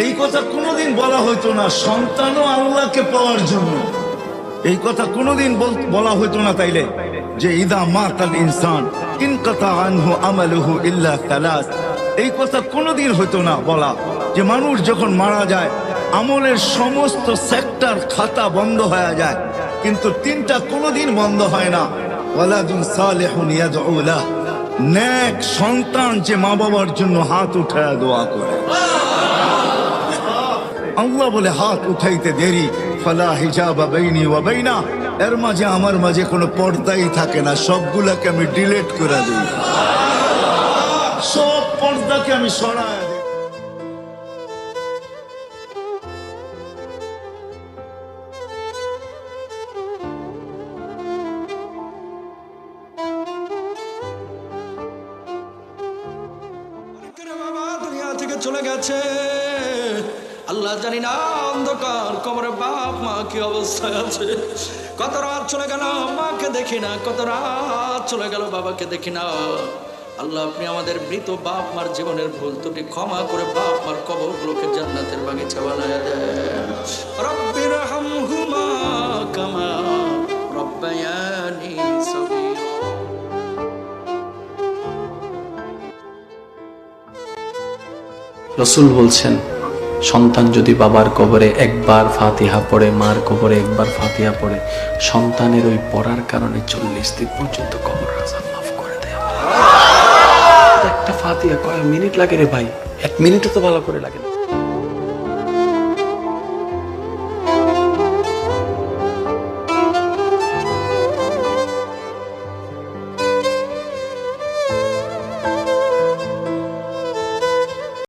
এই কথা কোনোদিন বলা হইতো না সন্তানও আল্লাহকে পাওয়ার জন্য। এই কথা কোনোদিন বলা হইতো না তাইলে যে ইদা মাতাল ইনসান ইনকাতা আনহু আমালুহু ইল্লা সালাস। এই কথা কোনোদিন হইতো না বলা যে মানুষ যখন মারা যায় আমলের সমস্ত সেক্টর খাতা বন্ধ হয়ে যায়, কিন্তু তিনটা কোনোদিন বন্ধ হয় না। ওয়ালাদুন সালিহুন ইয়াদউ লাহ, নেক সন্তান যে মা বাবার জন্য হাত উঠায় দোয়া করে। আল্লাহ বলে হাত উঠাইতে দেরি, ফালা হিজাবা বাইনি ওয়া বাইনা, এর মাঝে আমার মাঝে কোনো পর্দাই থাকে না, সবগুলাকে আমি ডিলিট করে দিই, সব পর্দাকে আমি সরায় দিই। বাবা দুনিয়া থেকে চলে গেছে, আল্লাহ জানি না অন্ধকার কবরে বাপ মা কি অবস্থায় আছে। কত রাত চলে গেল মাকে দেখি না, কত রাত চলে গেল বাবাকে দেখি না। আল্লাহ আপনি আমাদের মৃত বাপ মার জীবনের ভুল ত্রুটি ক্ষমা করে বাপ মার কবরগুলোকে জান্নাতের বাগিচা বানায় দেন। রব্বির হামহুমা কামা রব্বায়ানি সগীরা। রসুল বলছেন, সন্তান যদি বাবার কবরে একবার ফাতিহা পড়ে, মার কবরে একবার ফাতিহা পড়ে, সন্তানের ওই পড়ার কারণে 40 দিন পর্যন্ত কবর আযাব মাফ করে দেয়। একটা ফাতিহা কয় মিনিট লাগে রে ভাই, 1 মিনিটও তো ভালো করে লাগে না।